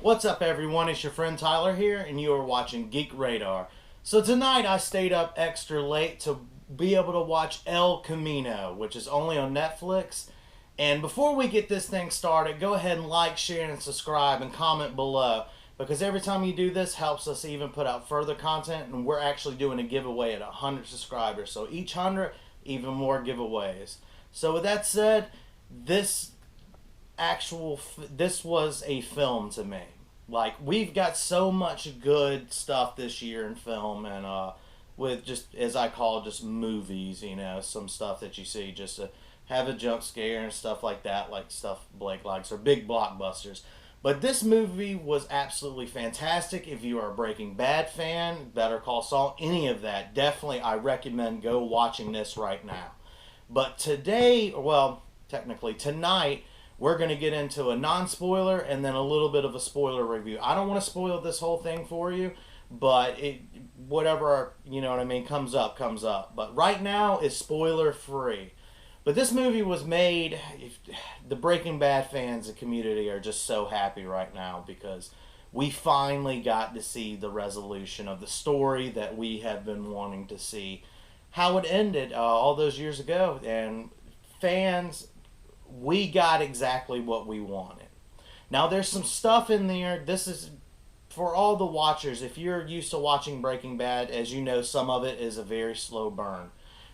What's up, everyone? It's your friend Tyler here, and you are watching Geek Radar. So tonight I stayed up extra late to be able to watch El Camino, which is only on Netflix. And before we get this thing started, go ahead and like, share, and subscribe, and comment below, because every time you do this helps us even put out further content, and we're actually doing a giveaway at 100 subscribers. So each 100, even more giveaways. So with that said, this this was a film to me. Like, we've got so much good stuff this year in film, and with, just as I call it, just movies, some stuff that you see just to have a jump scare and stuff like that, like stuff Blake likes, or big blockbusters. But this movie was absolutely fantastic. If you are a Breaking Bad fan, Better Call Saul, any of that, definitely I recommend go watching this right now. But today, well, technically tonight, we're going to get into a non-spoiler and then a little bit of a spoiler review. I don't want to spoil this whole thing for you, but whatever, you know what I mean, comes up, comes up. But right now is spoiler free. But this movie was made, the Breaking Bad fans, the community are just so happy right now because we finally got to see the resolution of the story that we have been wanting to see. How it ended all those years ago, and fans, we got exactly what we wanted. Now, there's some stuff in there. This is for all the watchers. If you're used to watching Breaking Bad, as you know, some of it is a very slow burn.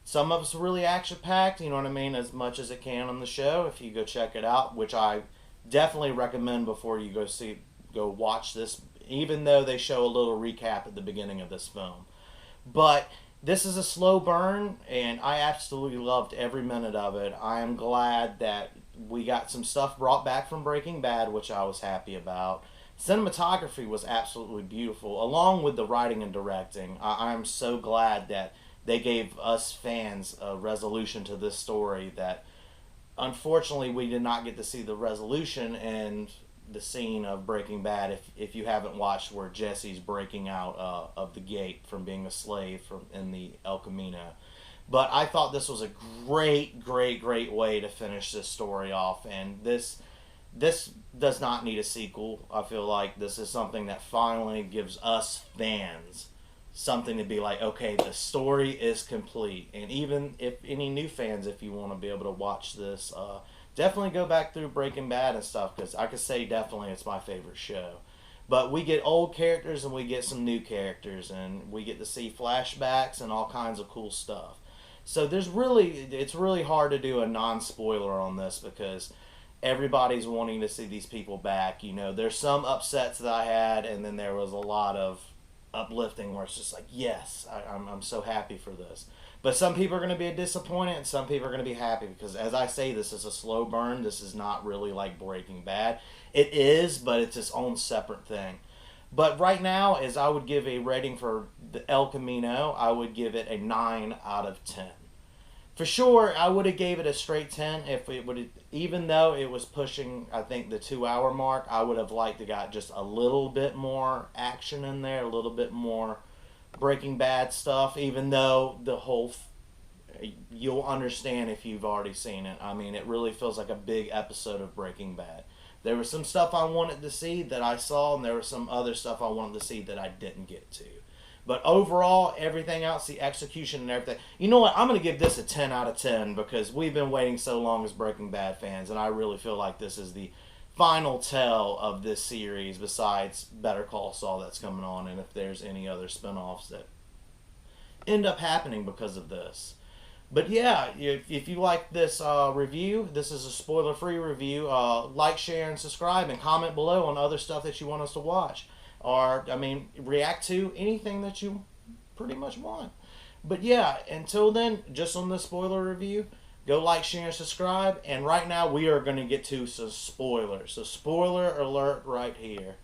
Some of it's really action packed, you know what I mean, as much as it can on the show. If you go check it out, which I definitely recommend before you go watch this, even though they show a little recap at the beginning of this film. But this is a slow burn, and I absolutely loved every minute of it. I am glad that we got some stuff brought back from Breaking Bad, which I was happy about. Cinematography was absolutely beautiful, along with the writing and directing. I'm so glad that they gave us fans a resolution to this story that unfortunately we did not get to see the resolution and the scene of Breaking Bad. If you haven't watched where Jesse's breaking out of the gate from being a slave from in the El Camino. But I thought this was a great, great, great way to finish this story off, and this does not need a sequel. I feel like this is something that finally gives us fans something to be like, okay, the story is complete. And even if any new fans, if you want to be able to watch this, definitely go back through Breaking Bad and stuff, because I could say definitely it's my favorite show. But we get old characters and we get some new characters, and we get to see flashbacks and all kinds of cool stuff. So it's really hard to do a non-spoiler on this because everybody's wanting to see these people back. There's some upsets that I had, and then there was a lot of uplifting where it's just like, yes, I'm so happy for this. But some people are going to be disappointed, and some people are going to be happy because, as I say, this is a slow burn. This is not really like Breaking Bad. It is, but it's its own separate thing. But right now, as I would give a rating for the El Camino, I would give it a 9 out of 10. For sure, I would have gave it a straight 10 if it would have, even though it was pushing, I think, the 2 hour mark. I would have liked to got just a little bit more action in there, a little bit more Breaking Bad stuff, even though you'll understand if you've already seen it. I mean, it really feels like a big episode of Breaking Bad. There was some stuff I wanted to see that I saw, and there was some other stuff I wanted to see that I didn't get to. But overall, everything else, the execution and everything. You know what? I'm going to give this a 10 out of 10 because we've been waiting so long as Breaking Bad fans, and I really feel like this is the final tell of this series besides Better Call Saul that's coming on, and if there's any other spinoffs that end up happening because of this. But yeah, if you like this review, this is a spoiler-free review. Like, share, and subscribe, and comment below on other stuff that you want us to watch. Or, I mean, react to anything that you pretty much want. But yeah, until then, just on the spoiler review, go like, share, and subscribe. And right now, we are going to get to some spoilers. So, spoiler alert right here.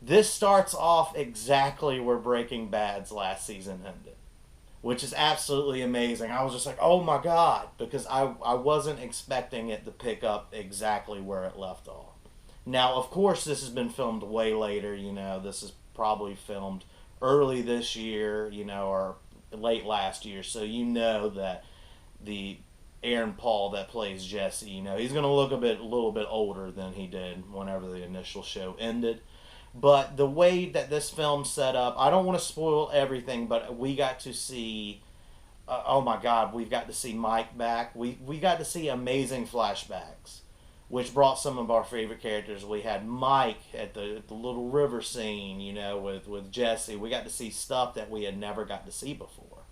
This starts off exactly where Breaking Bad's last season ended, which is absolutely amazing. I was just like, oh my god, because I wasn't expecting it to pick up exactly where it left off. Now, of course, this has been filmed way later. This is probably filmed early this year, or late last year. So that the Aaron Paul that plays Jesse. You know, he's going to look a little bit older than he did whenever the initial show ended. But the way that this film set up, I don't want to spoil everything, but we got to see. Oh my God, we've got to see Mike back. We got to see amazing flashbacks, which brought some of our favorite characters. We had Mike at the little river scene, you know, with Jesse. We got to see stuff that we had never got to see before,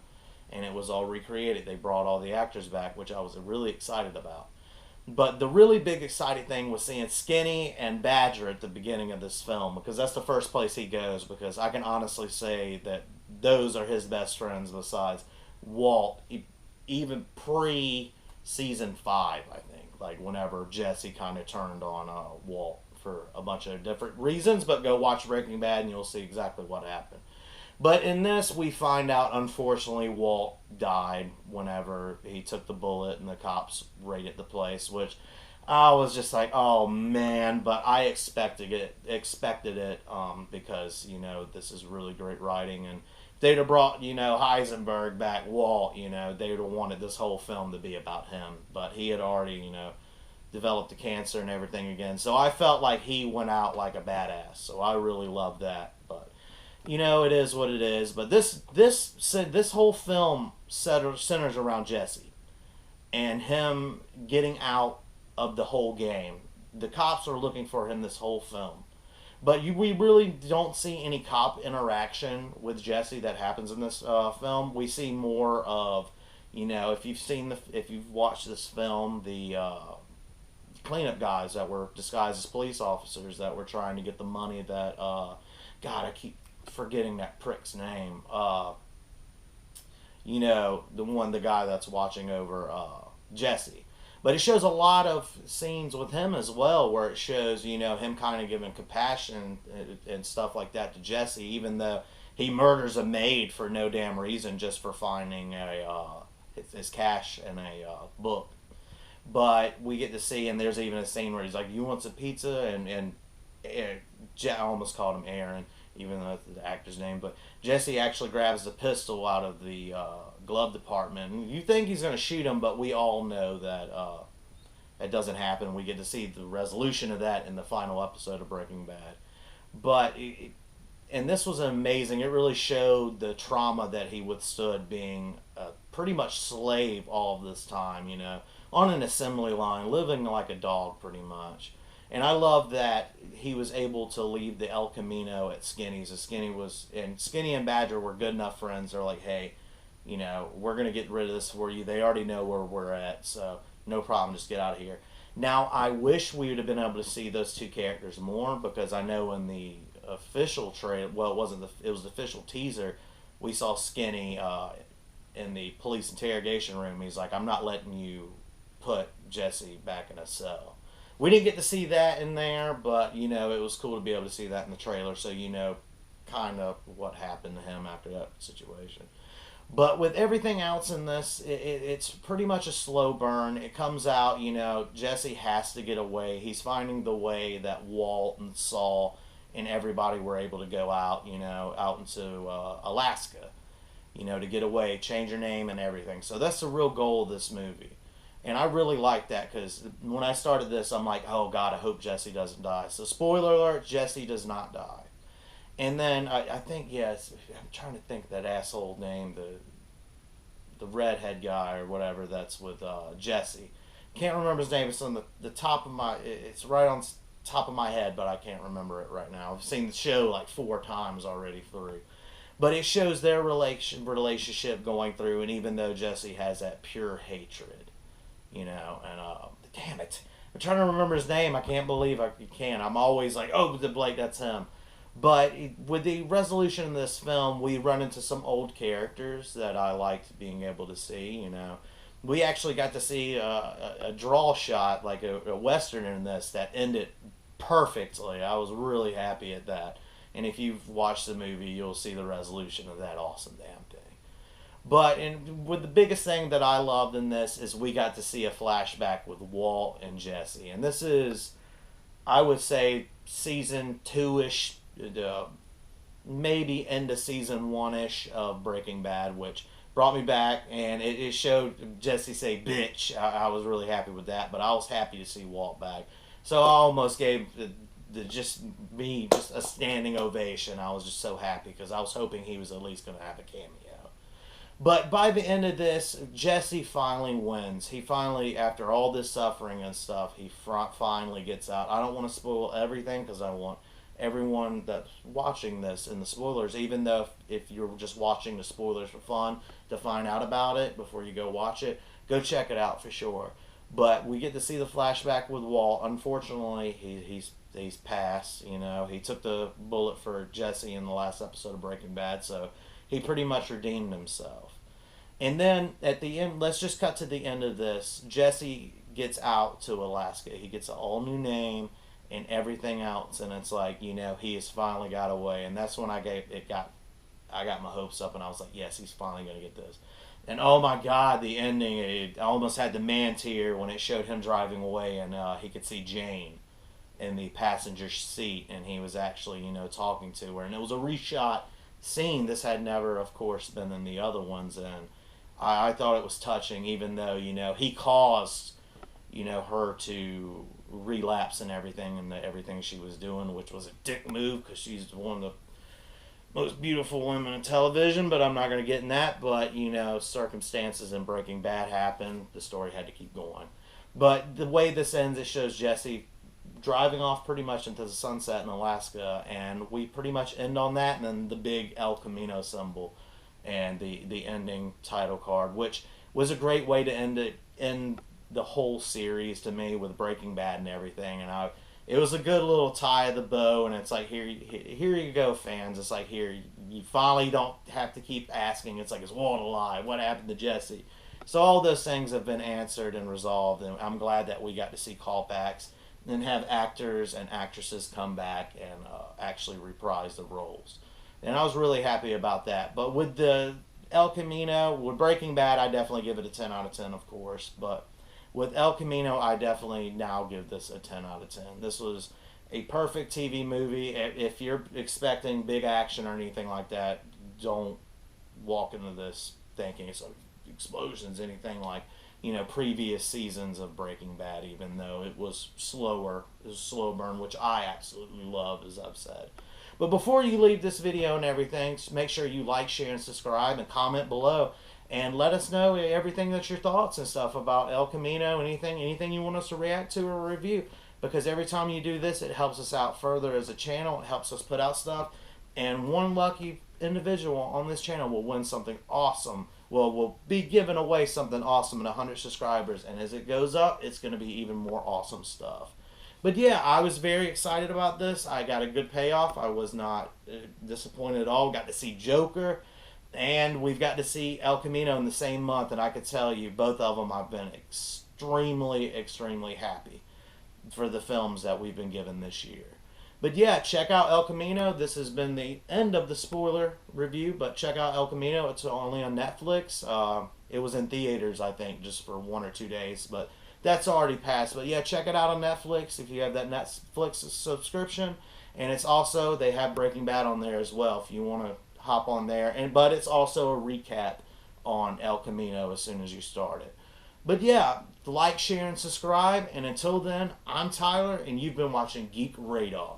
and it was all recreated. They brought all the actors back, which I was really excited about. But the really big exciting thing was seeing Skinny and Badger at the beginning of this film, because that's the first place he goes, because I can honestly say that those are his best friends besides Walt, even pre season 5, I think. Like whenever Jesse kind of turned on Walt for a bunch of different reasons, but go watch Breaking Bad and you'll see exactly what happened. But in this, we find out, unfortunately, Walt died whenever he took the bullet and the cops raided the place, which I was just like, oh man, but I expected it because, you know, this is really great writing, and if they'd have brought, you know, Heisenberg back, Walt, you know, they would have wanted this whole film to be about him, but he had already, you know, developed the cancer and everything again, so I felt like he went out like a badass, so I really loved that, but you know, it is what it is. But this whole film centers around Jesse and him getting out of the whole game. The cops are looking for him this whole film, but we really don't see any cop interaction with Jesse that happens in this film. We see more of, you know, if you've watched this film, the cleanup guys that were disguised as police officers that were trying to get the money that God, I keep forgetting that prick's name. You know, the guy that's watching over Jesse. But it shows a lot of scenes with him as well, where it shows, you know, him kind of giving compassion and stuff like that to Jesse, even though he murders a maid for no damn reason, just for finding his cash in a book. But we get to see, and there's even a scene where he's like, "You want some pizza?" And I almost called him Aaron, even though that's the actor's name, but Jesse actually grabs the pistol out of the glove department. And you think he's going to shoot him, but we all know that that doesn't happen. We get to see the resolution of that in the final episode of Breaking Bad. But, and this was amazing. It really showed the trauma that he withstood being pretty much slave all of this time, you know, on an assembly line, living like a dog pretty much. And I love that he was able to leave the El Camino at Skinny's. Skinny and Badger were good enough friends. They're like, hey, you know, we're going to get rid of this for you. They already know where we're at, so no problem, just get out of here. Now, I wish we would have been able to see those two characters more, because I know in the official trailer, well, it was the official teaser, we saw Skinny in the police interrogation room. He's like, I'm not letting you put Jesse back in a cell. We didn't get to see that in there, but, you know, it was cool to be able to see that in the trailer, so you know kind of what happened to him after that situation. But with everything else in this, it's pretty much a slow burn. It comes out, you know, Jesse has to get away. He's finding the way that Walt and Saul and everybody were able to go out, you know, out into Alaska, you know, to get away, change your name and everything. So that's the real goal of this movie. And I really like that, because when I started this, I'm like, oh God, I hope Jesse doesn't die. So spoiler alert, Jesse does not die. And then I think, yes, I'm trying to think of that asshole name, the redhead guy or whatever that's with Jesse. Can't remember his name. It's on the top of it's right on top of my head, but I can't remember it right now. I've seen the show like 4 times already through. But it shows their relationship going through, and even though Jesse has that pure hatred, you know, and damn it, I'm trying to remember his name. I can't believe I can. I'm always like, oh, Blake, that's him. But with the resolution of this film, we run into some old characters that I liked being able to see. You know, we actually got to see a draw shot, like a western in this, that ended perfectly. I was really happy at that. And if you've watched the movie, you'll see the resolution of that awesome damn thing. But with the biggest thing that I loved in this is we got to see a flashback with Walt and Jesse. And this is, I would say, season 2-ish, maybe into season 1-ish of Breaking Bad, which brought me back, and it showed Jesse say bitch. I was really happy with that, but I was happy to see Walt back. So I almost gave just a standing ovation. I was just so happy because I was hoping he was at least going to have a cameo. But by the end of this, Jesse finally wins. He finally, after all this suffering and stuff, he finally gets out. I don't want to spoil everything because I want everyone that's watching this in the spoilers, even though if you're just watching the spoilers for fun, to find out about it before you go watch it, go check it out for sure. But we get to see the flashback with Walt. Unfortunately, he's passed. You know, he took the bullet for Jesse in the last episode of Breaking Bad, so he pretty much redeemed himself. And then at the end, let's just cut to the end of this. Jesse gets out to Alaska. He gets an all new name and everything else, and it's like, you know, he has finally got away. And that's when I got my hopes up, and I was like, yes, he's finally gonna get this. And oh my God, the ending! I almost had the man tear when it showed him driving away, and he could see Jane in the passenger seat, and he was actually, you know, talking to her, and it was a reshot scene. This had never, of course, been in the other ones, and I thought it was touching, even though, you know, he caused, you know, her to relapse and everything, and everything she was doing, which was a dick move because she's one of the most beautiful women in television. But I'm not going to get in that. But, you know, circumstances in Breaking Bad happened. The story had to keep going. But the way this ends, it shows Jesse driving off pretty much into the sunset in Alaska, and we pretty much end on that, and then the big El Camino symbol and the ending title card, which was a great way to end the whole series to me with Breaking Bad and everything. And it was a good little tie of the bow, and it's like, here you go, fans. It's like, here, you finally don't have to keep asking. It's like, is Walt alive? What happened to Jesse? So all those things have been answered and resolved, and I'm glad that we got to see callbacks and have actors and actresses come back and actually reprise the roles. And I was really happy about that. But with the El Camino, with Breaking Bad, I definitely give it a 10 out of 10, of course. But with El Camino, I definitely now give this a 10 out of 10. This was a perfect TV movie. If you're expecting big action or anything like that, don't walk into this thinking it's like explosions, anything like, you know, previous seasons of Breaking Bad, even though it was slower. It was a slow burn, which I absolutely love, as I've said. But before you leave this video and everything, just make sure you like, share, and subscribe, and comment below. And let us know everything that's your thoughts and stuff about El Camino, anything you want us to react to or review. Because every time you do this, it helps us out further as a channel. It helps us put out stuff. And one lucky individual on this channel will win something awesome. Well, we'll be giving away something awesome at 100 subscribers. And as it goes up, it's going to be even more awesome stuff. But yeah, I was very excited about this. I got a good payoff. I was not disappointed at all. Got to see Joker. And we've got to see El Camino in the same month. And I could tell you, both of them, I've been extremely, extremely happy for the films that we've been given this year. But yeah, check out El Camino. This has been the end of the spoiler review. But check out El Camino. It's only on Netflix. It was in theaters, I think, just for 1 or 2 days. But that's already passed. But yeah, check it out on Netflix if you have that Netflix subscription. And it's also, they have Breaking Bad on there as well if you want to hop on there. But it's also a recap on El Camino as soon as you start it. But yeah, like, share, and subscribe. And until then, I'm Tyler, and you've been watching Geek Radar.